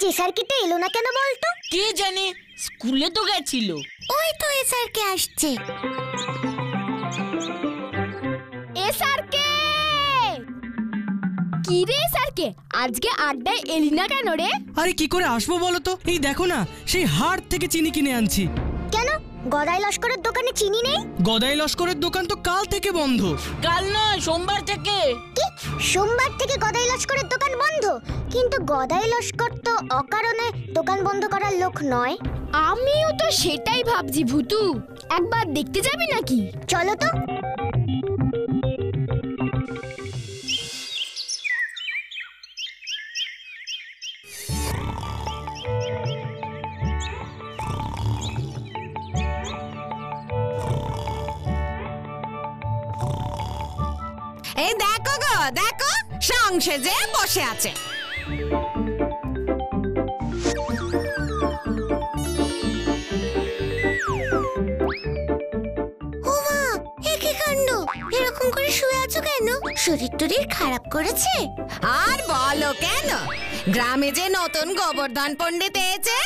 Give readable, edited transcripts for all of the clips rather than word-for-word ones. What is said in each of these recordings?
যে স্যারকিটা এলো না কেন বলতো? কে জানে, স্কুলে তো গেছিল। ওই তো এ স্যারকে আসছে। এ স্যারকে, কি রে স্যারকে, আজকে আড্ডায় এলি না কেন রে? আরে কি করে আসবো বলো তো, এই দেখো না সেই হাট থেকে চিনি কিনে আনছি। কেন গদাই লস্করের দোকানে চিনি নেই? গদাই লস্করের দোকান তো কাল থেকে বন্ধ। কাল নয়, সোমবার থেকে। কি সোমবার থেকে গদাই লস্করের দোকান বন্ধ? কিন্তু গদাই লস্কর তো অকারণে দোকান বন্ধ করার লোক নয়। আমিও তো সেটাই ভাবছি ভুতু, একবার দেখতে যাবি নাকি? চলো তো। এই দেখো গো, দেখো সংসেজে বসে আছে। ওমা, এ কি কাণ্ড! এরকম করে শুয়ে আছো কেন? শরীর টরীর খারাপ করেছে? আর বলো কেন, গ্রামে যে নতুন গোবর্ধন পণ্ডিত এসেছে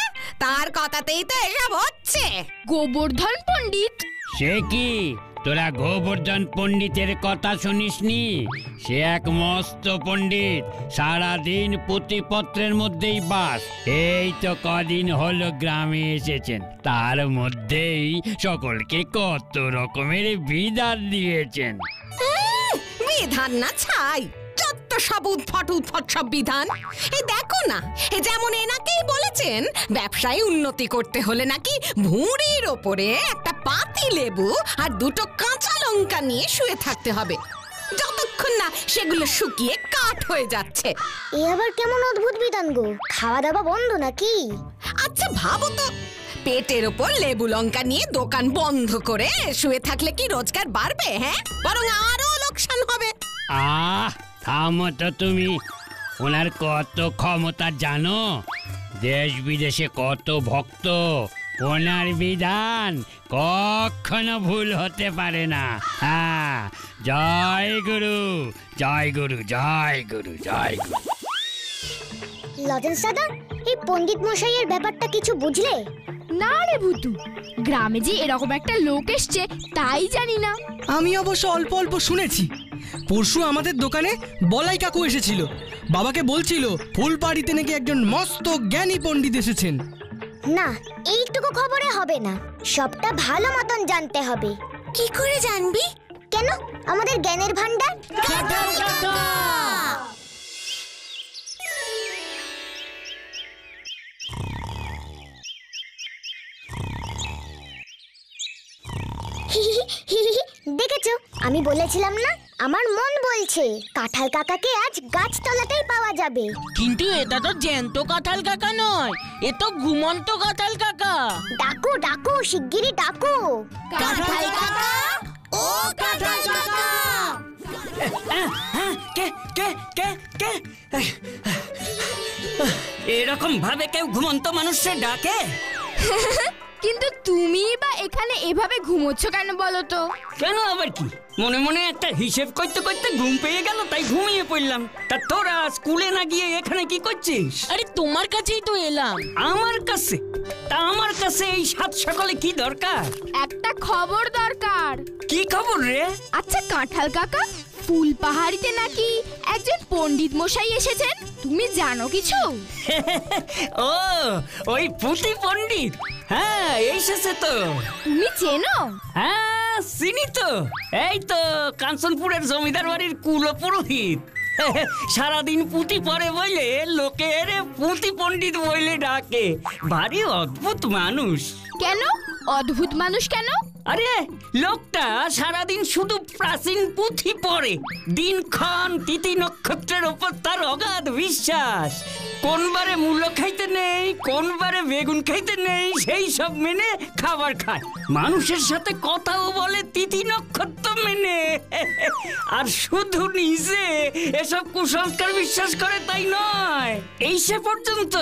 তার কথাতেই তো এসব হচ্ছে। গোবর্ধন পণ্ডিত? সে কি, তোরা গোবর্ধন পণ্ডিতের কথা শুনিসনি? সে এক মস্ত পণ্ডিত, সারাদিন পুঁথিপত্রের মধ্যেই বাস। এই তো কদিন হলো গ্রামে এসেছেন, তার মধ্যেই সকলকে কত রকমের বিধান দিয়েছেন। বিধান না ছাই, যত সব উদ্ভট উদ্ভট সব বিধান। এই দেখো না, এ যেমন এনাকেই বলেছেন ব্যবসায় উন্নতি করতে হলে নাকি ভুঁড়ির ওপরে একটা পাতি লেবু আর দুটো কাঁচা লঙ্কা নিয়ে শুয়ে থাকতে হবে, যতক্ষণ না সেগুলো শুকিয়ে কাঠ হয়ে যাচ্ছে। এ আবার কেমন অদ্ভুত বিধান গো? খাওয়া দাওয়া বন্ধ নাকি? আচ্ছা ভাবো তো, পেটের ওপর লেবু লঙ্কা নিয়ে দোকান বন্ধ করে শুয়ে থাকলে কি রোজগার বাড়বে? হ্যাঁ, বরং আরো লোকসান হবে। থামো তো তুমি, ওনার কত ক্ষমতা জানো? দেশ বিদেশে কত ভক্ত, ওনার বিধান কখনো ভুল হতে পারে না। হ্যাঁ, জয় গুরু, জয় গুরু, জয় গুরু, জয় গুরু। লজেন্স দাদা, এই পণ্ডিত মশাইয়ের ব্যাপারটা কিছু বুঝলে? না রে ভুতু, গ্রামে যে এরকম একটা লোক এসছে তাই জানি না। আমি অবশ্য অল্প অল্প শুনেছি। পরশু আমাদের দোকানে বলাই কাকু এসেছিল, বাবাকে বলছিল ফুলবাড়িতে নাকি একজন মস্ত জ্ঞানী পণ্ডিত এসেছেন। না, এইটুকু খবরে হবে না, সবটা ভালো মতন জানতে হবে। কি করে জানবি? কেন, আমাদের জ্ঞানের ভান্ডার। দেখেছো, আমি বলেছিলাম না, আমার মন বলছে কাঁঠাল কাকাকে আজ গাছতলাতেই পাওয়া যাবে। কিন্তু এটা তো জ্যান্ত কাঁঠাল কাকা নয়, এ তো ঘুমন্ত কাঁঠাল কাকা। ডাকো ডাকো, শিগগিরই ডাকো। কাঁঠাল কাকা, ও কাঁঠাল কাকা। কে কে কে কে এরকম ভাবে কেউ ঘুমন্ত মানুষকে ডাকে? কিন্তু তুমি বা এখানে এভাবে ঘুমোচ্ছ কেন বলো তো? কেন আবার কি, মনে মনে একটা হিসেব করতে করতে ঘুম পেয়ে গেল, তাই ঘুমিয়ে পড়লাম। তা তোরা স্কুলে না গিয়ে এখানে কি করছিস? আরে তোমার কাছেই তো এলাম। আমার কাছে? তা আমার কাছে এই সাত সকালে কি দরকার? একটা খবর দরকার। কি খবর রে? আচ্ছা কাঁঠাল কাকা, ফুলপাহাড়িতে নাকি একজন পণ্ডিত মশাই এসেছেন, তুমি জানো কিছু? ও, ওই পুঁথি পণ্ডিত? হ্যাঁ, এসেছে তো। তুমি চেনো? হ্যাঁ, চিনি তো। এই তো কাঞ্চনপুরের জমিদার বাড়ির কুলপুরোহিত। সারাদিন পুঁথি পড়ে বলে লোকের পুঁথি পণ্ডিত বলে ডাকে। ভারী অদ্ভুত মানুষ। কেন অদ্ভুত মানুষ কেন? আরে লোকটা সারাদিন শুধু প্রাচীন পুঁথি পড়ে, দিনক্ষণ তিথি নক্ষত্রের ওপর তার অগাধ বিশ্বাস। কোন বারে মূলো খাইতে নেই, কোন বারে বেগুন খাইতে নেই, সেই সব মেনে খাবার খায়। মানুষের সাথে কথাও বলে তিথি নক্ষত্র মেনে। আর শুধু নিজে এসব কুসংস্কার বিশ্বাস করে তাই নয়, এই সে পর্যন্ত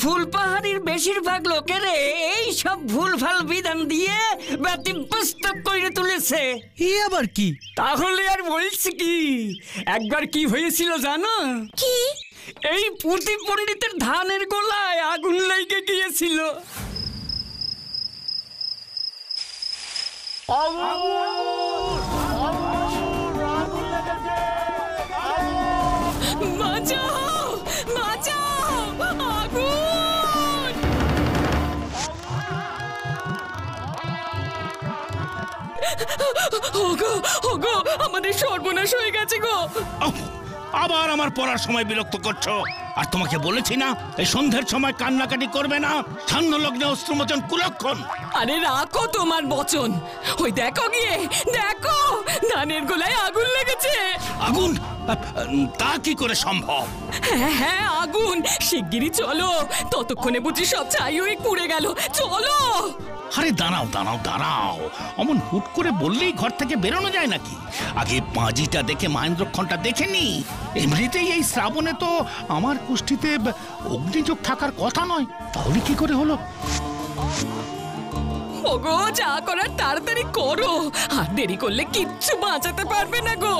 ফুলপাহাড়ির বেশিরভাগ লোকেরে এই সব ভুলভাল বিধান দিয়ে ব্যতীত বিপস্ত করে তুলেছে। এ আবার কি? তাহলে আর বলছি কি, একবার কি হয়েছিল জানো? কি? এই পুঁথি পণ্ডিতের ধানের গোলায় আগুন লেগে গিয়েছিল। বাঁচাও, বাঁচাও, আগুন! ওগো, ওগো, আমাদের সর্বনাশ হয়ে গেছে গো। আবার আমার পড়ার সময় বিরক্ত করছো। আর তোমাকে বলেছি না এই সন্ধ্যের সময় কান্নাকাটি করবে না, সান্ধ্য লগ্নে অস্ত্রমোচন কুলক্ষণ। আরে রাখো তোমার বচন। ওই দেখো গিয়ে, দেখো ধানের গোলায় আগুন লেগেছে। আগুন? তা কি করে সম্ভব? হ্যাঁ হ্যাঁ আগুন, শিগগিরই চলো, ততক্ষণে বুঝি সব ছাই হয়ে পুড়ে গেল। চলো। আরে দাঁড়াও দাঁড়াও দাঁড়াও, অমন হুট করে বললেই ঘর থেকে বেরোনো যায় নাকি? আগে পাঁজিটা দেখে মাহেন্দ্রক্ষণটা দেখে নি। এমনিতেই এই শ্রাবণে তো আমার কুষ্ঠিতে অগ্নিযোগ থাকার কথা নয়, তাহলে কি করে হলো? ওগো, যা করার তাড়াতাড়ি করো, আর দেরি করলে কিচ্ছু বাঁচাতে পারবে না গো।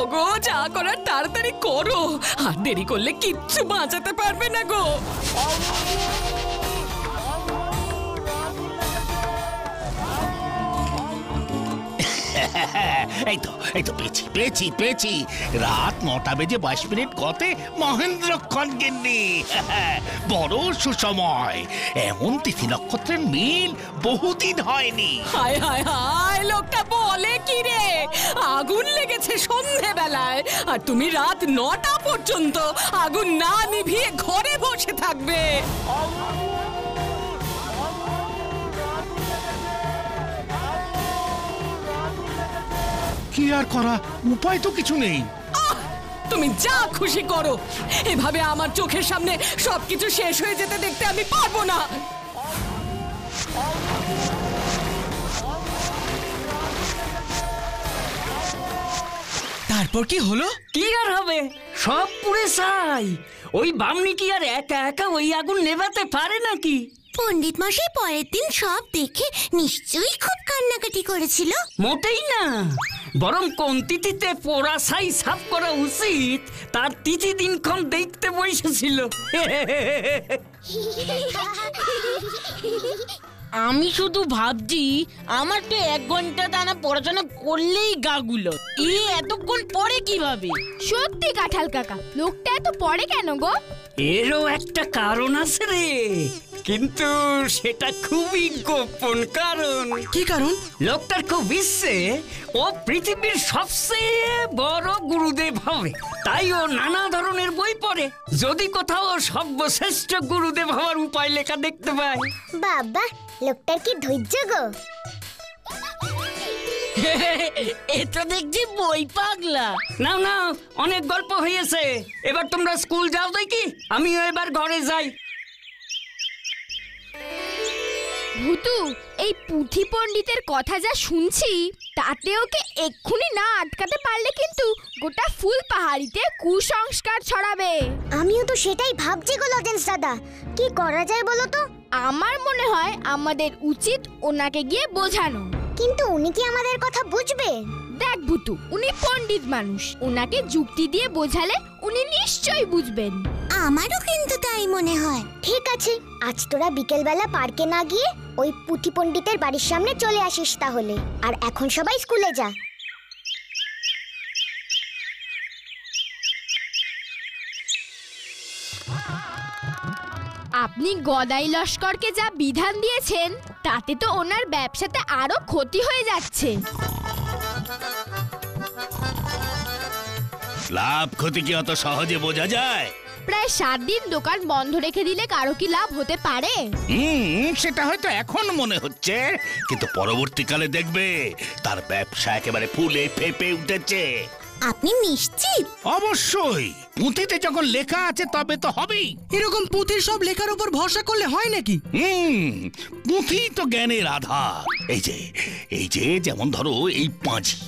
ওগো, যা করার তাড়াতাড়ি করো, আর দেরি করলে কিচ্ছু বাঁচাতে পারবে না গো। এই তো পেয়েছি পেয়েছি পেয়েছি। রাত 9টা বেজে 22 মিনিট গতে মহেন্দ্রক্ষণ গিন্নি। বড় সুসময়, এমন তিথি নক্ষত্রের মিল বহুদিন হয়নি। হায় হায় হায়, লোকটা বলে কি রে? আগুন লেগেছে সন্ধেবেলায়, আর তুমি রাত 9টা পর্যন্ত আগুন না নিভিয়ে ঘরে বসে থাকবে। কি আর করা, উপায় তো কিছু নেই। তুমি যা খুশি করো, এভাবে আমার চোখের সামনে সবকিছু শেষ হয়ে যেতে দেখতে আমি পারবো না। তারপর কি হলো? কি আর হবে, সব পুড়ে ছাই। ওই বামনি কি আর একা একা ওই আগুন নেভাতে পারে নাকি? পণ্ডিত মশাই পরের দিন সব দেখে নিশ্চয়ই খুব কান্নাকাটি করেছিল। মোটেই না, বরং কোন তিথিতে পোড়া ছাই সাফ করা উচিত তার তিথি দিনক্ষণ দেখতে বসেছিল। আমি শুধু ভাবছি, আমার তো 1 ঘন্টা টানা পড়াশোনা করলেই গাগুলো, এতক্ষণ পরে কিভাবে? সত্যি কাঁঠাল কাকা, লোকটা এত পড়ে কেন গো? এরও একটা কারণ আছে রে, কিন্তু সেটা খুবই গোপন কারণ। কি কারণ? লোকটার খুব ইচ্ছে ও পৃথিবীর সবচেয়ে বড় গুরুদেব হবে, তাই ও নানা ধরনের বই পড়ে, যদি কোথাও সর্বশ্রেষ্ঠ গুরুদেব হওয়ার উপায় লেখা দেখতে পায়। বাবা, লোকটার কি ধৈর্য গো। এটা দেখছি বই পাগলা। নাও নাও, অনেক গল্প হয়েছে, এবার তোমরা স্কুল যাও দেখি, আমিও এবার ঘরে যাই। ভূতু, এই পুঁথি পণ্ডিতের কথা যা শুনছি, তাতে ওকে এক্ষুনি না আটকাতে পারলে কিন্তু গোটা ফুল পাহাড়িতে কুসংস্কার ছড়াবে। আমিও তো সেটাই ভাবছি গো লজেন্স দাদা, কি করা যায় বলো তো? আমার মনে হয় আমাদের উচিত ওনাকে গিয়ে বোঝানো। কিন্তু উনি কি আমাদের কথা বুঝবে? দেখ ভূতু, উনি পণ্ডিত মানুষ, ওনাকে যুক্তি দিয়ে বোঝালে উনি নিশ্চয়ই বুঝবেন। আমারও কিন্তু তাই মনে হয়। ঠিক আছে, আজ তোরা বিকেলবেলা পার্কে না গিয়ে ওই পুঁথি পণ্ডিতের বাড়ির সামনে চলে আসিস তাহলে। আর এখন সবাই স্কুলে যা। আপনি গদাই লস্করকে যা বিধান দিয়েছেন, তাতে তো ওনার ব্যবসাতে আরো ক্ষতি হয়ে যাচ্ছে। লাভ ক্ষতি কি অত সহজে বোঝা যায়? প্রায় 7 দিন দোকান বন্ধ রেখে দিলে কারো কি লাভ হতে পারে? সেটা হয়তো এখন মনে হচ্ছে, কিন্তু পরবর্তীকালে দেখবে তার ব্যবসা একেবারে ফুলে ফেপে উঠেছে। আপনি নিশ্চিত? অবশ্যই, পুঁথিতে যখন লেখা আছে তবে তো হবেই। এরকম পুঁথির সব লেখার উপর ভরসা করলে হয় নাকি? পুঁথি তো জ্ঞানের আধার। এই যে যেমন ধরো এই পাঁজি,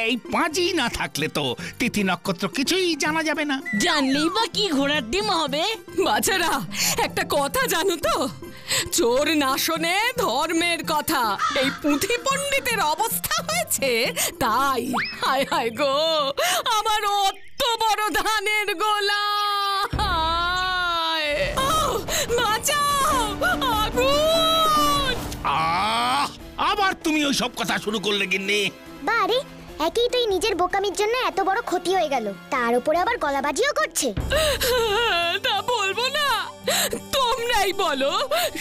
এই পাঁজি না থাকলে তো তিথি নক্ষত্র কিছুই জানা যাবে না। জানলেই বা কি ঘোড়ার ডিম হবে? বাছারা, একটা কথা জানো তো, চোর না শোনে ধর্মের কথা। এই পুঁথি পণ্ডিতের অবস্থা হয়েছে তাই। হায় হায় গো, আমার অত বড় ধানের গোলা! বাঁচাও, আগুন! আবার তুমি ওই সব কথা শুরু করলে গিন্নি। বারে, একই তুই নিজের বোকামির জন্য এত বড় ক্ষতি হয়ে গেল, তার উপরে আবার গলাবাজিও করছে। তা বলবো না, তোমরাই বলো।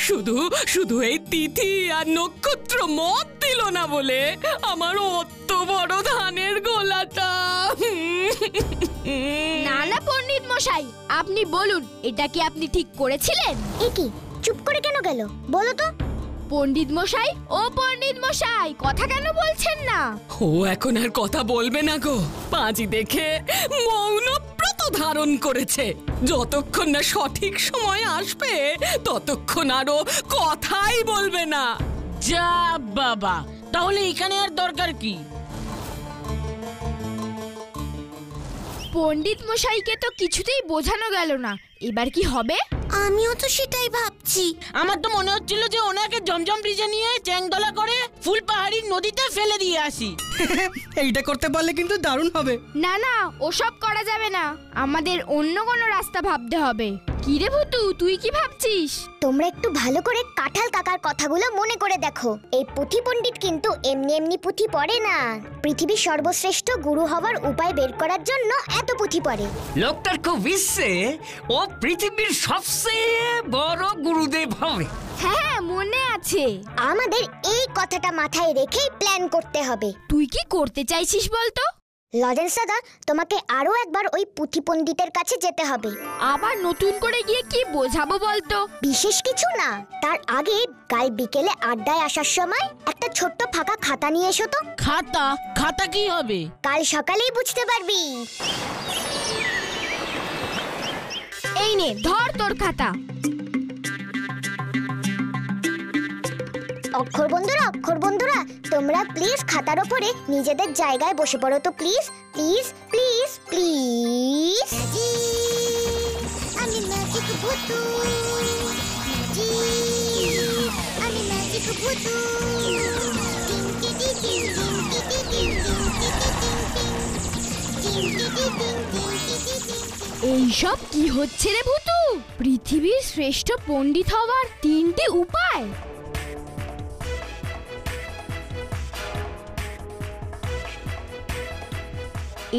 শুধু শুধু এই তিথি আর নক্ষত্র মত দিল না বলে আমার অত বড় ধানের গোলাটা। না না পণ্ডিত মশাই, আপনি বলুন, এটা কি আপনি ঠিক করেছিলেন? এ কি, চুপ করে কেন গেল বলো তো? পণ্ডিত মশাই, ও পণ্ডিত মশাই, কথা কেন বলছেন না? ও এখন আর কথা বলবে না গো। পাঁজি দেখে মৌন ব্রত ধারণ করেছে। যতক্ষণ না সঠিক সময় আসবে ততক্ষণ আরো কথাই বলবে না। যা বাবা, তাহলে এখানে আর দরকার কি? পণ্ডিত মশাইকে তো কিছুতেই বোঝানো গেল না, এবার কি হবে? আমিও তো সেটাই ভাবছি। আমার তো মনে হচ্ছিল যে ওনাকে জমজম ব্রিজে নিয়ে চ্যাংদোলা করে ফুলপাহাড়ির নদীতে ফেলে দিয়ে আসি। এইটা করতে পারলে কিন্তু দারুণ হবে। না না, ওসব করা যাবে না, আমাদের অন্য কোনো রাস্তা ভাবতে হবে। কি রে ভুতু, তুই কি ভাবছিস? তোমরা একটু ভালো করে কাঁঠাল কাকার কথাগুলো মনে করে দেখো। এই পুঁথি পণ্ডিত কিন্তু এমনি এমনি পুঁথি পড়ে না। পৃথিবীর সর্বশ্রেষ্ঠ গুরু হওয়ার উপায় বের করার জন্য এত পুঁথি পড়ে। লোকটার খুব ইচ্ছে ও পৃথিবীর সবচেয়ে বড় গুরুদেব হবে। হ্যাঁ, মনে আছে। আমাদের এই কথাটা মাথায় রেখেই প্ল্যান করতে হবে। তুই কি করতে চাইছিস বলতো? লজেন্স দাদা, তোমাকে আরো একবার ওই পুঁথি পণ্ডিতের কাছে যেতে হবে। আবার নতুন করে গিয়ে কি বোঝাবো বলতো? বিশেষ কিছু না, তার আগে কাল বিকেলে আড্ডায় আসার সময় একটা ছোট্ট ফাঁকা খাতা নিয়ে এসো তো। খাতা? খাতা কি হবে? কাল সকালেই বুঝতে পারবি। এই নে, ধর তোর খাতা। অক্ষর বন্ধুরা, তোমরা প্লিজ খাতার ওপরে নিজেদের জায়গায় বসে পড়ো তো, প্লিজ প্লিজ প্লিজ প্লিজ। আমি ম্যাজিক ভুতু, আমি ম্যাজিক ভুতু। এইসব কি হচ্ছে রে ভুতু? পৃথিবীর শ্রেষ্ঠ পণ্ডিত হওয়ার 3টে উপায়।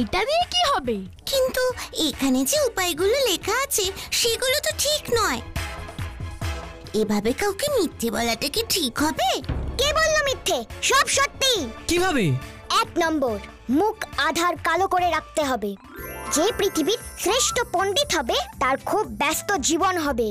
এটা দিয়ে কি হবে? কিন্তু এখানে যে উপায়গুলো লেখা আছে সেগুলো তো ঠিক নয়। এভাবে কাউকে মিথ্যে বলাটা কি ঠিক হবে? কে বললো মিথ্যে? সব সত্যি। কিভাবে? 1 নম্বর, মুখ আধার কালো করে রাখতে হবে। যে পৃথিবীর শ্রেষ্ঠ পণ্ডিত হবে তার খুব ব্যস্ত জীবন হবে,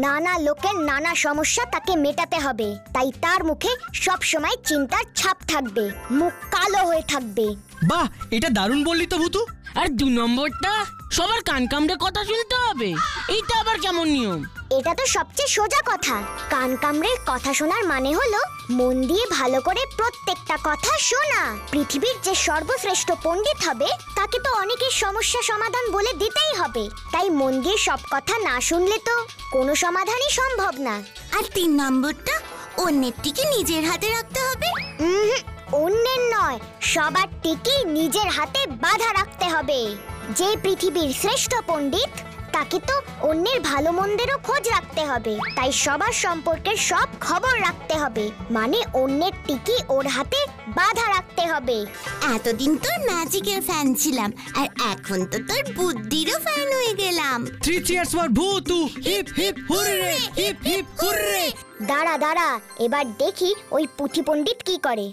নানা লোকের নানা সমস্যা তাকে মেটাতে হবে, তাই তার মুখে সব সময় চিন্তার ছাপ থাকবে, মুখ কালো হয়ে থাকবে। বাহ, এটা দারুণ বললি তো ভুতু। আর 2 নম্বরটা, সবার কান কামড়ে কথা শুনতে হবে। এইটা আবার কেমন নিয়ম? এটা তো সবচেয়ে সোজা কথা। কান কামড়ে কথা শোনার মানে হলো মন দিয়ে ভালো করে প্রত্যেকটা কথা শোনা। পৃথিবীর যে সর্বশ্রেষ্ঠ পণ্ডিত হবে তাকে তো অনেকের সমস্যা সমাধান বলে দিতেই হবে, তাই মন দিয়ে সব কথা না শুনলে তো কোনো সমাধানই সম্ভব না। আর 3 নম্বরটা, অন্যের টিকে নিজের হাতে রাখতে হবে। অন্যের নয়, সবার টিকে নিজের হাতে বাঁধা রাখতে হবে। যে পৃথিবীর শ্রেষ্ঠ পণ্ডিত তাকে তো অন্যের ভালো মন্দেরও খোঁজ রাখতে হবে, তাই সবার সম্পর্কের সব খবর রাখতে হবে, মানে অন্যের টিকি ওর হাতে বাঁধা রাখতে হবে। এতদিন তোর ম্যাজিকের ফ্যান ছিলাম, আর এখন তো তোর বুদ্ধিরও ফ্যান হয়ে গেলাম। 3 cheers for Bhutu, hip hip hurray, hip hip hurray. দাঁড়া, এবার দেখি ওই পুঁথি পণ্ডিত কি করে।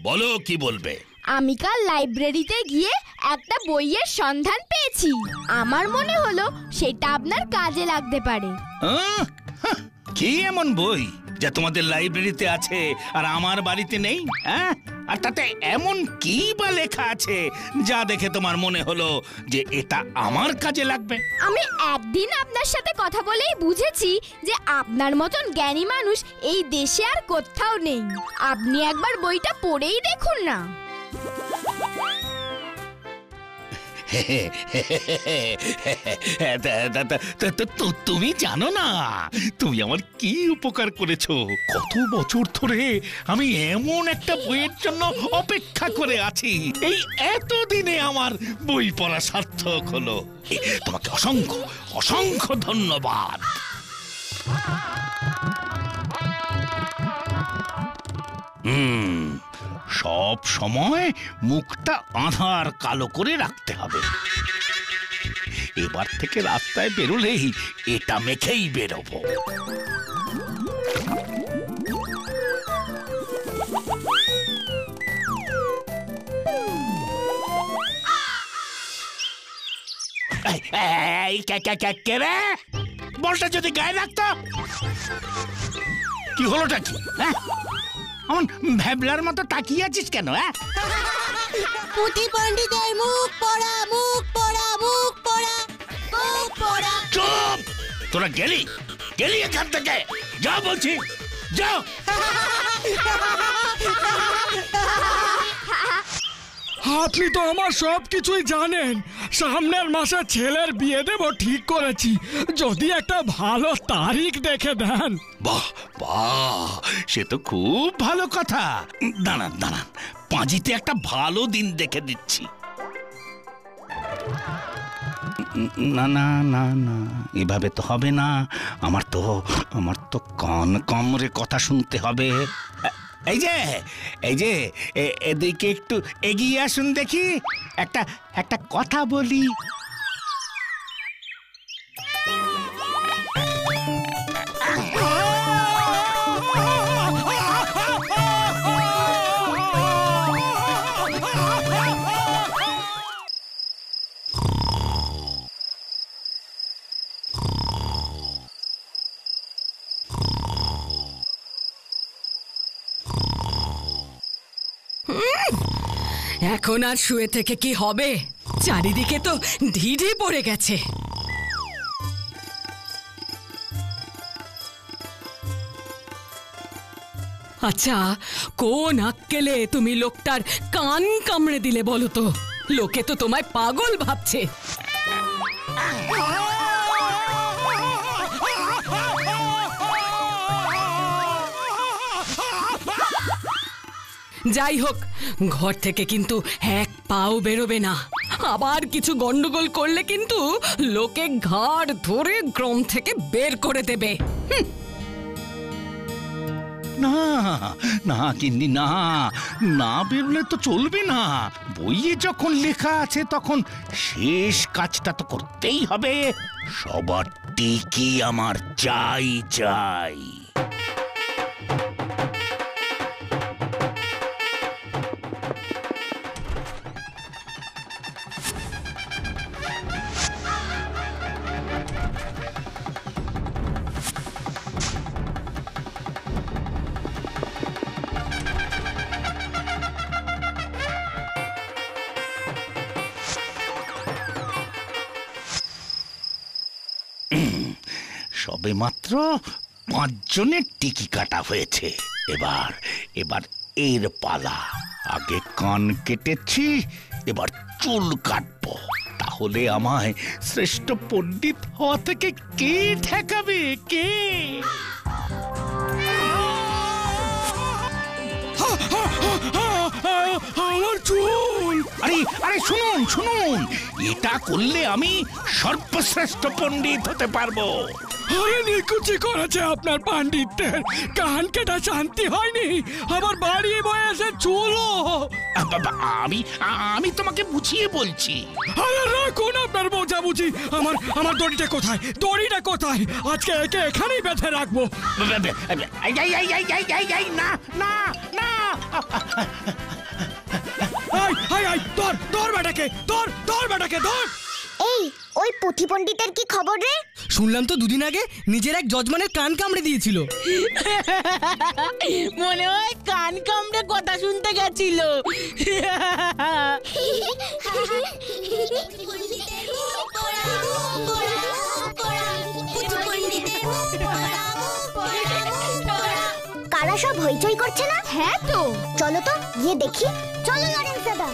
বলো কি বলবে? আমি কাল লাইব্রেরিতে গিয়ে একটা বইয়ের সন্ধান পেয়েছি। আমার মনে হলো সেটা আপনার কাজে লাগতে পারে। কি এমন বই? যা তোমাদের লাইব্রেরিতে আছে আর আমার বাড়িতে নেই? হ্যাঁ, আর তাতে এমন কি বা লেখা আছে যা দেখে তোমার মনে হলো যে এটা আমার কাজে লাগবে? আমি একদিন আপনার সাথে কথা বলেই বুঝেছি যে আপনার মতন জ্ঞানী মানুষ এই দেশে আর কোথাও নেই। আপনি একবার বইটা পড়েই দেখুন না। তুমি জানো না তুমি আমার কি উপকার করেছো। কত বছর ধরে আমি এমন একটা বইয়ের জন্য অপেক্ষা করে আছি, এই এতদিনে আমার বই পড়া সার্থক হলো। তোমাকে অসংখ্য অসংখ্য ধন্যবাদ। সব সময় মুখটা আঁধার কালো করে রাখতে হবে। এবার থেকে রাস্তায় বেরোলেই এটা মেখেই বেরোবো। বলটা যদি গায়ে রাখতো কি হলোটা কি? হ্যাঁ, আমার ভ্যাবলার মতো তাকিয়ে আছিস কেন? হ্যাঁ, পুঁথি পণ্ডিতের মুখ পড়া, মুখ পড়া, মুখ পড়া, মুখ পড়া। চুপ! তোরা গেলি গেলি এখান থেকে, যা বলছি যা। আপনি তো আমার সব কিছুই জানেন। সামনের মাসে ছেলের বিয়ে দেব ঠিক করেছি, যদি একটা ভালো তারিখ দেখে দেন। বাহ বাহ, সে তো খুব ভালো কথা। দাঁড়ান দাঁড়ান, পাঁজিতে একটা ভালো দিন দেখে দিচ্ছি। না না না না, এভাবে তো হবে না। আমার তো কান কামড়ে কথা শুনতে হবে। এই যে এদিকে একটু এগিয়ে আসুন দেখি, একটা কথা বলি। এখন আর শুয়ে থেকে কি হবে? চারিদিকে তো ঢিঢি পড়ে গেছে। আচ্ছা, কোন আক্কেলে তুমি লোকটার কান কামড়ে দিলে বলো তো? লোকে তো তোমায় পাগল ভাবছে। যাই হোক, ঘর থেকে কিন্তু এক পাও বেরোবে না। আবার কিছু গন্ডগোল করলে কিন্তু লোকে ঘাড় ধরে গ্রাম থেকে বের করে দেবে। না না গিন্নি, না না বেরোলে তো চলবে না। বইয়ে যখন লেখা আছে তখন শেষ কাজটা তো করতেই হবে। সবার টিকি আমার চাই চাই। সবে মাত্র 5 জনের টিকি কাটা হয়েছে। এবার এর পালা। আগে কান কেটেছি, এবার চুল কাটবো। তাহলে আমায় শ্রেষ্ঠ পণ্ডিত হওয়া থেকে কে ঠেকাবে? কে? আমার চুল! আরে শুনুন, এটা করলে আমি সর্বশ্রেষ্ঠ পণ্ডিত হতে পারবো। আরে নিকুচি করেছে আপনার পাণ্ডিত্যের। কান কেটা শান্তি হয়নি, আবার বাড়ি বয়সে চুলও। আমি তোমাকে বুঝিয়ে বলছি। আরে রাখুন আপনার বোঝাবুঝি। আমার দড়িটা কোথায়? আজকে একে এখানেই বেঁধে রাখবো। না না না, ধর বেটাকে, ধর বেটাকে, ধর। এই ওই পুঁথি পণ্ডিতের কি খবর রে? শুনলাম তো দুদিন আগে নিজের এক যজমানের কান কামড়ে দিয়েছিল। মনে হয় কান কামড়ে কথা শুনতে গেছিল। কারা সব হইচই করছে না? হ্যাঁ তো, চলো তো গিয়ে দেখি। চলো লরেন্স দাদা।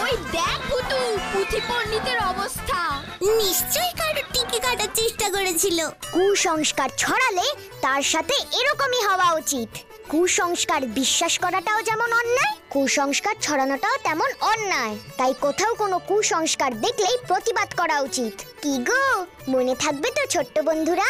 ওই দেখ ভুতু, পুঁথি পণ্ডিতের অবস্থা। নিশ্চয়ই কারো টিকে কাটার চেষ্টা করেছিল। কুসংস্কার ছড়ালে তার সাথে এরকমই হওয়া উচিত। কুসংস্কার বিশ্বাস করাটাও যেমন অন্যায়, কুসংস্কার ছড়ানোটাও তেমন অন্যায়। তাই কোথাও কোনো কুসংস্কার দেখলেই প্রতিবাদ করা উচিত। কি গো, মনে থাকবে তো ছোট্ট বন্ধুরা?